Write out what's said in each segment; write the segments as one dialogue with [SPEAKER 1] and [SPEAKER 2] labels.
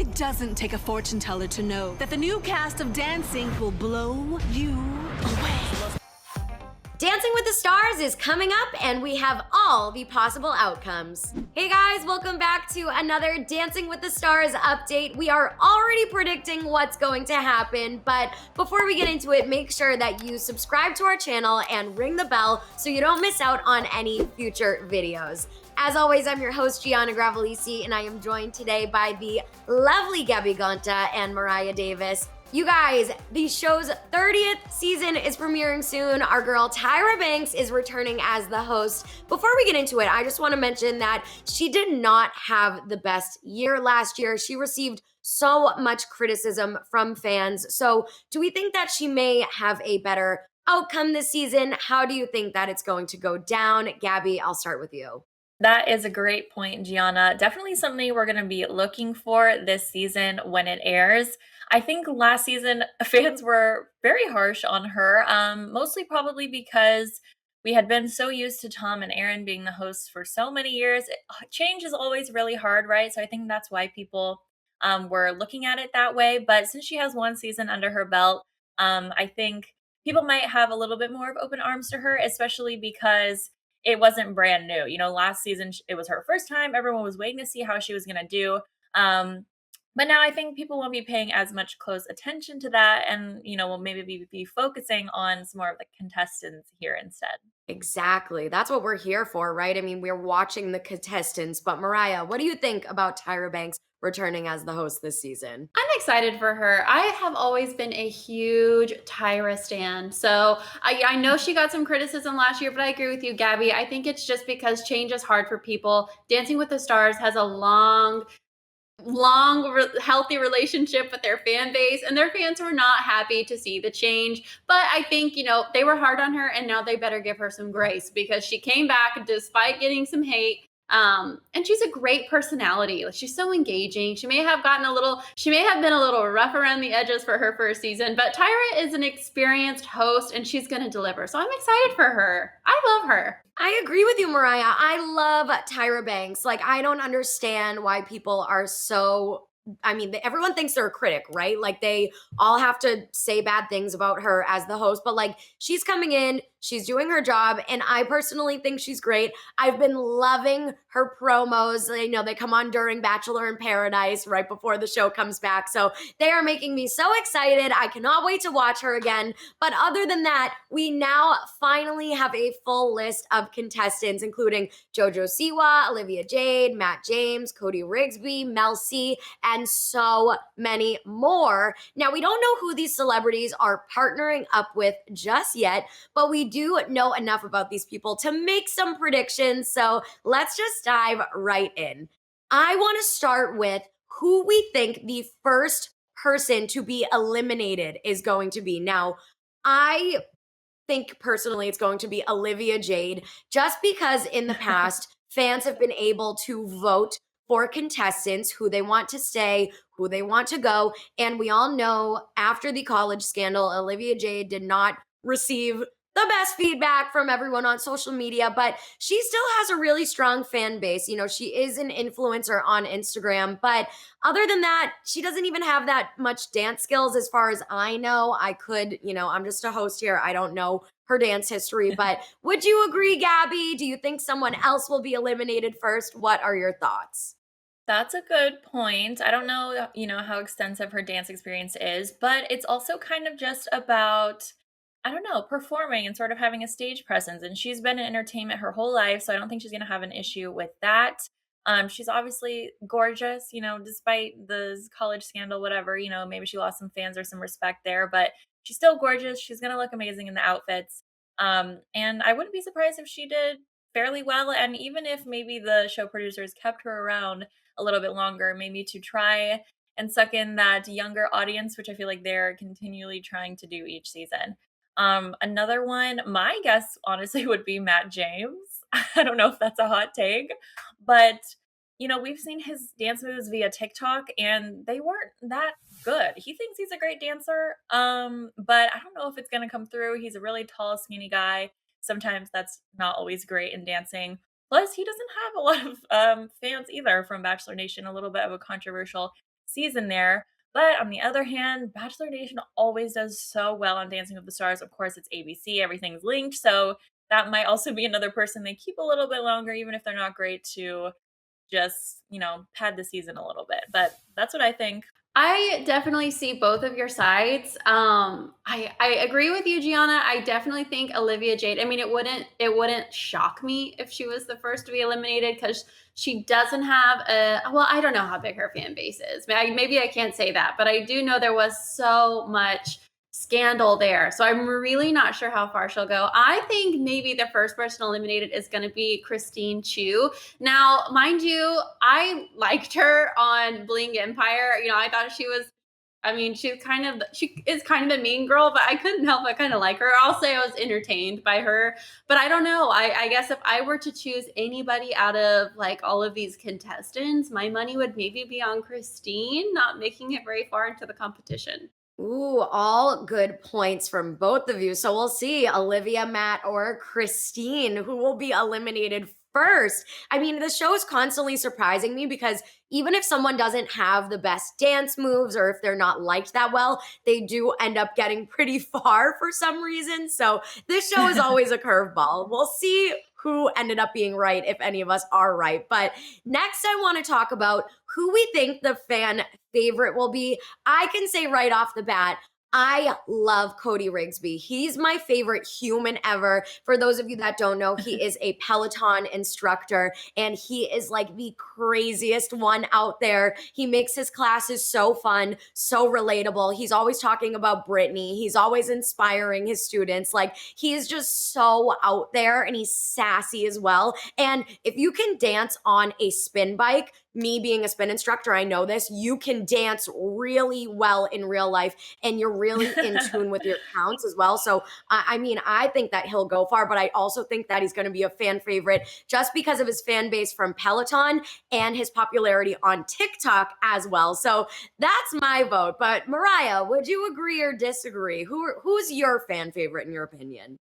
[SPEAKER 1] It doesn't take a fortune teller to know that the new cast of Dancing will blow you away.
[SPEAKER 2] Dancing with the Stars is coming up, and we have all the possible outcomes. Hey guys, welcome back to another Dancing with the Stars update. We are already predicting what's going to happen, but before we get into it, make sure that you subscribe to our channel and ring the bell so you don't miss out on any future videos. As always, I'm your host, Gianna Gravalese, and I am joined today by the lovely Gabby, Gonta, and Mariah Davis. You guys, the show's 30th season is premiering soon. Our girl Tyra Banks is returning as the host. Before we get into it, I just want to mention that she did not have the best year last year. She received so much criticism from fans. So do we think that she may have a better outcome this season? How do you think that it's going to go down? Gabby, I'll start with you.
[SPEAKER 3] That is a great point, Gianna. Definitely something we're going to be looking for this season when it airs. I think last season fans were very harsh on her, mostly probably because we had been so used to Tom and Aaron being the hosts for so many years. Change is always really hard, right? So I think that's why people were looking at it that way. But since she has one season under her belt, I think people might have a little bit more of open arms to her, especially because it wasn't brand new. You know, last season, it was her first time. Everyone was waiting to see how she was going to do. But now I think people won't be paying as much close attention to that. And, you know, will maybe be focusing on some more of the contestants here instead.
[SPEAKER 2] Exactly. That's what we're here for, right? I mean, we're watching the contestants. But Mariah, what do you think about Tyra Banks returning as the host this season?
[SPEAKER 4] I'm excited for her. I have always been a huge Tyra stan. So I know she got some criticism last year, but I agree with you, Gabby. I think it's just because change is hard for people. Dancing with the Stars has a long, healthy relationship with their fan base, and their fans were not happy to see the change. But I think, you know, they were hard on her, and now they better give her some grace because she came back despite getting some hate. And she's a great personality. She's so engaging. She may have been a little rough around the edges for her first season, but Tyra is an experienced host and she's going to deliver. So I'm excited for her. I love her.
[SPEAKER 2] I agree with you, Mariah. I love Tyra Banks. Like, I don't understand why people are so, I mean, everyone thinks they're a critic, right? Like, they all have to say bad things about her as the host, but like, she's coming in, she's doing her job, and I personally think she's great. I've been loving her promos. You know, they come on during Bachelor in Paradise right before the show comes back. So they are making me so excited. I cannot wait to watch her again. But other than that, we now finally have a full list of contestants, including JoJo Siwa, Olivia Jade, Matt James, Cody Rigsby, Mel C, and so many more. Now, we don't know who these celebrities are partnering up with just yet, but we do know enough about these people to make some predictions. So let's just dive right in. I want to start with who we think the first person to be eliminated is going to be. Now, I think personally it's going to be Olivia Jade, just because in the past, fans have been able to vote for contestants, who they want to stay, who they want to go. And we all know after the college scandal, Olivia Jade did not receive the best feedback from everyone on social media, but she still has a really strong fan base. You know, she is an influencer on Instagram, but other than that, she doesn't even have that much dance skills as far as I know. I could, you know, I'm just a host here. I don't know her dance history, but would you agree, Gabby? Do you think someone else will be eliminated first? What are your thoughts?
[SPEAKER 3] That's a good point. I don't know, you know, how extensive her dance experience is, but it's also kind of just about, I don't know, performing and sort of having a stage presence. And she's been in entertainment her whole life, so I don't think she's going to have an issue with that. She's obviously gorgeous, you know, despite the college scandal, whatever, you know, maybe she lost some fans or some respect there, but she's still gorgeous. She's going to look amazing in the outfits. And I wouldn't be surprised if she did fairly well. And even if maybe the show producers kept her around a little bit longer, maybe to try and suck in that younger audience, which I feel like they're continually trying to do each season. Another one, my guess honestly would be Matt James. I don't know if that's a hot take, but you know, we've seen his dance moves via TikTok and they weren't that good. He thinks he's a great dancer, but I don't know if it's going to come through. He's a really tall, skinny guy. Sometimes that's not always great in dancing. Plus, he doesn't have a lot of fans either from Bachelor Nation, a little bit of a controversial season there. But on the other hand, Bachelor Nation always does so well on Dancing with the Stars. Of course, it's ABC, everything's linked. So that might also be another person they keep a little bit longer, even if they're not great, to just, pad the season a little bit. But that's what I think.
[SPEAKER 4] I definitely see both of your sides. I agree with you, Gianna. I definitely think Olivia Jade. I mean, it wouldn't shock me if she was the first to be eliminated because she doesn't have I don't know how big her fan base is. Maybe I can't say that, but I do know there was so much scandal there. So I'm really not sure how far she'll go. I think maybe the first person eliminated is going to be Christine Chu. Now, mind you, I liked her on Bling Empire. I thought she is kind of a mean girl, but I couldn't help but kind of like her. I'll say I was entertained by her, but I don't know. I guess if I were to choose anybody out of like all of these contestants, my money would maybe be on Christine, not making it very far into the competition.
[SPEAKER 2] Ooh, all good points from both of you. So we'll see Olivia, Matt, or Christine who will be eliminated first. I mean, the show is constantly surprising me because even if someone doesn't have the best dance moves or if they're not liked that well, they do end up getting pretty far for some reason. So this show is always a curveball. We'll see who ended up being right, if any of us are right. But next, I want to talk about who we think the fan favorite will be. I can say right off the bat, I love Cody Rigsby. He's my favorite human ever. For those of you that don't know, he is a Peloton instructor and he is like the craziest one out there. He makes his classes so fun, so relatable. He's always talking about Britney. He's always inspiring his students. Like he is just so out there and he's sassy as well. And if you can dance on a spin bike, me being a spin instructor, I know this, you can dance really well in real life and you're really in tune with your counts as well. So, I think that he'll go far, but I also think that he's going to be a fan favorite just because of his fan base from Peloton and his popularity on TikTok as well. So that's my vote. But Mariah, would you agree or disagree? Who's your fan favorite in your opinion?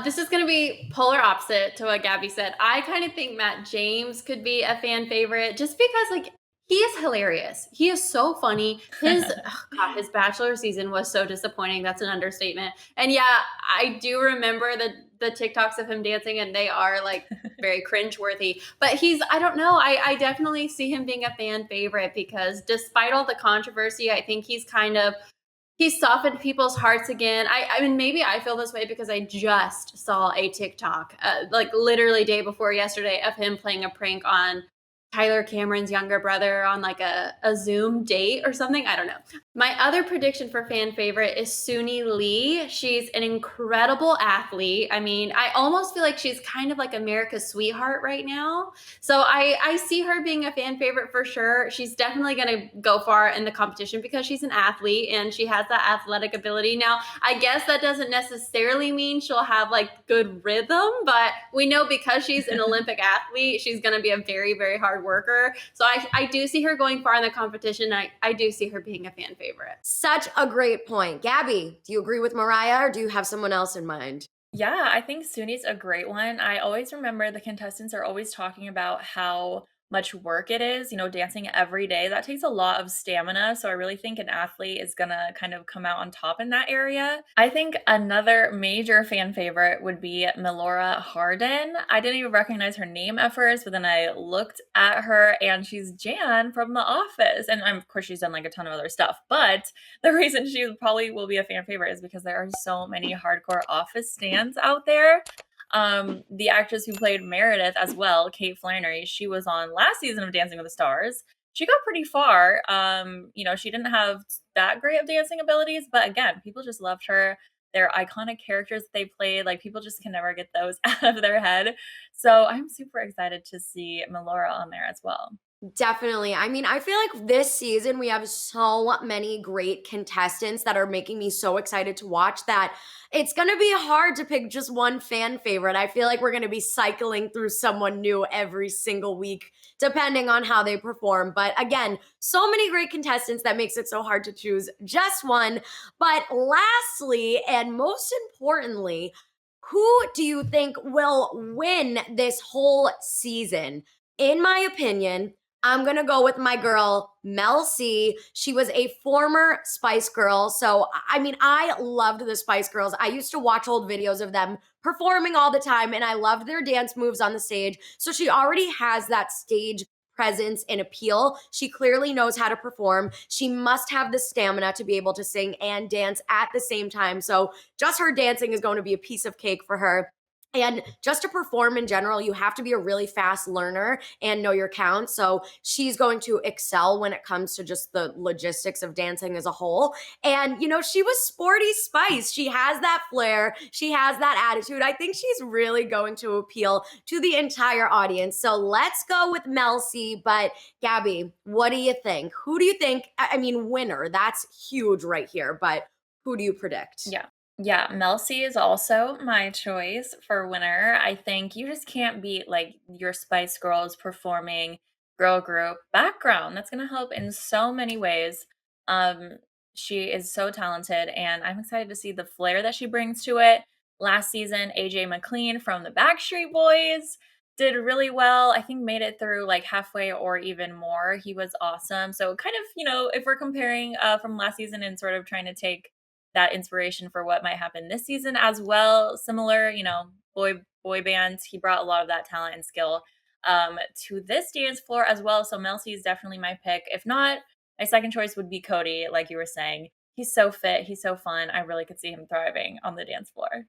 [SPEAKER 4] This is going to be polar opposite to what Gabby said. I kind of think Matt James could be a fan favorite just because, like, he is hilarious. He is so funny. His Bachelor season was so disappointing. That's an understatement. And yeah, I do remember the TikToks of him dancing, and they are like very cringeworthy. But I don't know. I definitely see him being a fan favorite because despite all the controversy, I think he's softened people's hearts again. I mean, maybe I feel this way because I just saw a TikTok, like literally day before yesterday, of him playing a prank on Tyler Cameron's younger brother on like a Zoom date or something. I don't know. My other prediction for fan favorite is Suni Lee. She's an incredible athlete. I mean, I almost feel like she's kind of like America's sweetheart right now. So I see her being a fan favorite for sure. She's definitely going to go far in the competition because she's an athlete and she has that athletic ability. Now, I guess that doesn't necessarily mean she'll have like good rhythm, but we know because she's an Olympic athlete, she's going to be a very, very hard worker. So I do see her going far in the competition. I do see her being a fan favorite.
[SPEAKER 2] Such a great point. Gabby, do you agree with Mariah or do you have someone else in mind?
[SPEAKER 3] Yeah, I think Suni's a great one. I always remember the contestants are always talking about how much work it is, dancing every day. That takes a lot of stamina. So I really think an athlete is going to kind of come out on top in that area. I think another major fan favorite would be Melora Hardin. I didn't even recognize her name at first, but then I looked at her and she's Jan from The Office. And of course, she's done like a ton of other stuff. But the reason she probably will be a fan favorite is because there are so many hardcore Office stans out there. The actress who played Meredith as well, Kate Flannery, she was on last season of Dancing with the Stars. She got pretty far. She didn't have that great of dancing abilities, but again, people just loved her. Their iconic characters that they played, like people just can never get those out of their head. So I'm super excited to see Melora on there as well.
[SPEAKER 2] Definitely. I mean, I feel like this season we have so many great contestants that are making me so excited to watch that it's going to be hard to pick just one fan favorite. I feel like we're going to be cycling through someone new every single week, depending on how they perform. But again, so many great contestants that makes it so hard to choose just one. But lastly, and most importantly, who do you think will win this whole season? In my opinion, I'm going to go with my girl, Mel C. She was a former Spice Girl. So, I mean, I loved the Spice Girls. I used to watch old videos of them performing all the time, and I loved their dance moves on the stage. So, she already has that stage presence and appeal. She clearly knows how to perform. She must have the stamina to be able to sing and dance at the same time. So, just her dancing is going to be a piece of cake for her. And just to perform in general, you have to be a really fast learner and know your count. So she's going to excel when it comes to just the logistics of dancing as a whole. And, you know, she was sporty Spice. She has that flair. She has that attitude. I think she's really going to appeal to the entire audience. So let's go with Mel C. But Gabby, what do you think? Who do you think? I mean, winner. That's huge right here. But who do you predict?
[SPEAKER 3] Yeah, Mel C is also my choice for winner. I think you just can't beat like your Spice Girls performing girl group background. That's going to help in so many ways. Um, she is so talented, and I'm excited to see the flair that she brings to it. Last season, AJ McLean from the Backstreet Boys did really well. I think made it through like halfway or even more. He was awesome. So kind of, you know, if we're comparing from last season and sort of trying to take that inspiration for what might happen this season as well. Similar, you know, boy bands. He brought a lot of that talent and skill to this dance floor as well. So Mel C is definitely my pick. If not, my second choice would be Cody, like you were saying. He's so fit. He's so fun. I really could see him thriving on the dance floor.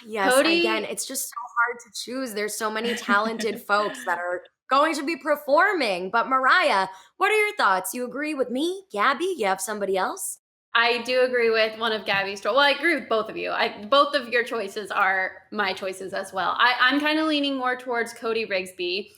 [SPEAKER 2] Yes.
[SPEAKER 4] Cody-
[SPEAKER 2] Again, it's just so hard to choose. There's so many talented folks that are going to be performing. But Mariah, what are your thoughts? You agree with me, Gabby? You have somebody else?
[SPEAKER 4] I do agree with one of Gabby's. Well, I agree with both of you. Both of your choices are my choices as well. I'm kind of leaning more towards Cody Rigsby.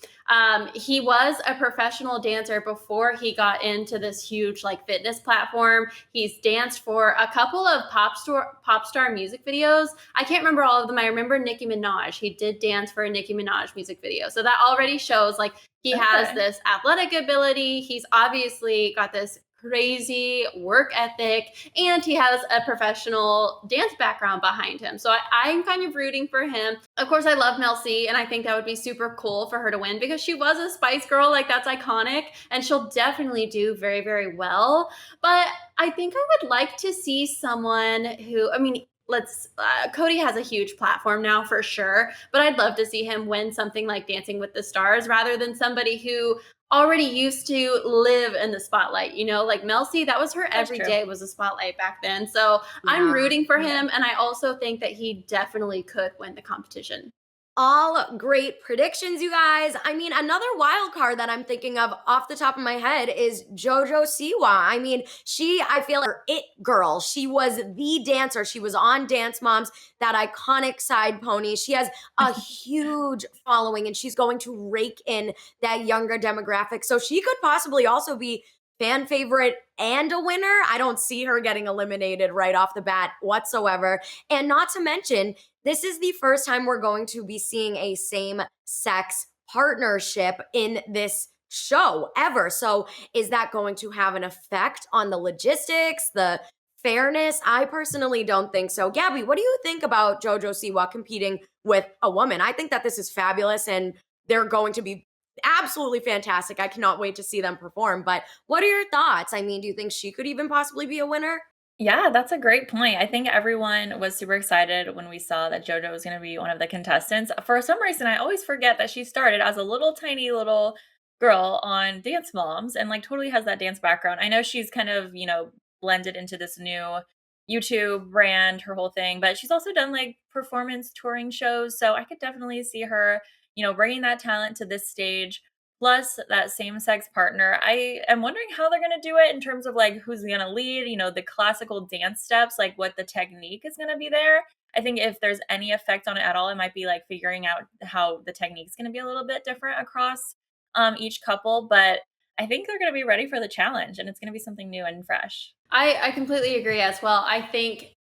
[SPEAKER 4] He was a professional dancer before he got into this huge like fitness platform. He's danced for a couple of pop star music videos. I can't remember all of them. I remember Nicki Minaj. He did dance for a Nicki Minaj music video. So that already shows like he has this athletic ability. He's obviously got this crazy work ethic, and he has a professional dance background behind him. So I'm kind of rooting for him. Of course, I love Mel C, and I think that would be super cool for her to win because she was a Spice Girl. Like, that's iconic, and she'll definitely do very, very well. But I think I would like to see someone who, I mean, Cody has a huge platform now for sure, but I'd love to see him win something like Dancing with the Stars rather than somebody who already used to live in the spotlight, you know, like Mel C, that was her every day was a spotlight back then. So I'm rooting for him. And I also think that he definitely could win the competition.
[SPEAKER 2] All great predictions, you guys. I mean, another wild card that I'm thinking of off the top of my head is JoJo Siwa. I mean, I feel like her it girl. She was the dancer. She was on Dance Moms, that iconic side pony. She has a huge following, and she's going to rake in that younger demographic. So she could possibly also be fan favorite and a winner. I don't see her getting eliminated right off the bat whatsoever. And not to mention, this is the first time we're going to be seeing a same-sex partnership in this show ever. So is that going to have an effect on the logistics, the fairness? I personally don't think so. Gabby, what do you think about JoJo Siwa competing with a woman? I think that this is fabulous, and they're going to be absolutely fantastic. I cannot wait to see them perform. But what are your thoughts? I mean, do you think she could even possibly be a winner?
[SPEAKER 3] Yeah, that's a great point. I think everyone was super excited when we saw that JoJo was going to be one of the contestants. For some reason, I always forget that she started as a little tiny little girl on Dance Moms and like totally has that dance background. I know she's kind of, you know, blended into this new YouTube brand, her whole thing, but she's also done like performance touring shows. So I could definitely see her, you know, bringing that talent to this stage. Plus that same-sex partner. I am wondering how they're going to do it in terms of like who's going to lead, you know, the classical dance steps, like what the technique is going to be there. I think if there's any effect on it at all, it might be like figuring out how the technique is going to be a little bit different across each couple. But I think they're going to be ready for the challenge, and it's going to be something new and fresh.
[SPEAKER 4] I completely agree as well. I think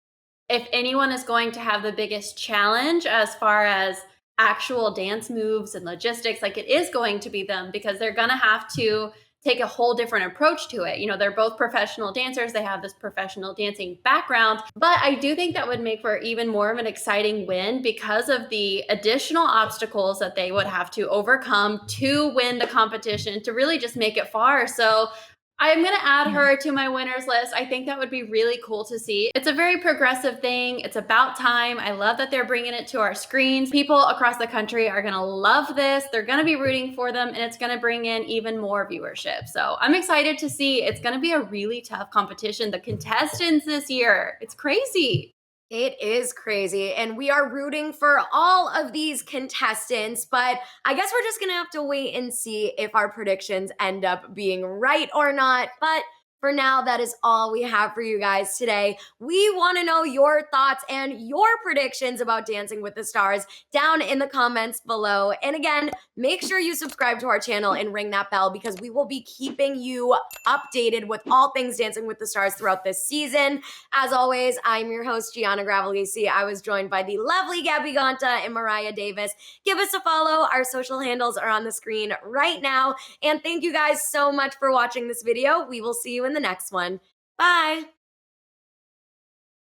[SPEAKER 4] if anyone is going to have the biggest challenge as far as actual dance moves and logistics, like it is going to be them, because they're going to have to take a whole different approach to it. You know, they're both professional dancers. They have this professional dancing background, but I do think that would make for even more of an exciting win because of the additional obstacles that they would have to overcome to win the competition, to really just make it far. So I'm going to add her to my winners list. I think that would be really cool to see. It's a very progressive thing. It's about time. I love that they're bringing it to our screens. People across the country are going to love this. They're going to be rooting for them, and it's going to bring in even more viewership. So I'm excited to see. It's going to be a really tough competition. The contestants this year, it's crazy.
[SPEAKER 2] It is crazy, and we are rooting for all of these contestants, but I guess we're just gonna have to wait and see if our predictions end up being right or not. But for now, that is all we have for you guys today. We want to know your thoughts and your predictions about Dancing with the Stars down in the comments below. And again, make sure you subscribe to our channel and ring that bell because we will be keeping you updated with all things Dancing with the Stars throughout this season. As always, I'm your host, Gianna Gravalese. I was joined by the lovely Gabby Gonta and Mariah Davis. Give us a follow. Our social handles are on the screen right now. And thank you guys so much for watching this video. We will see you in the next one. Bye.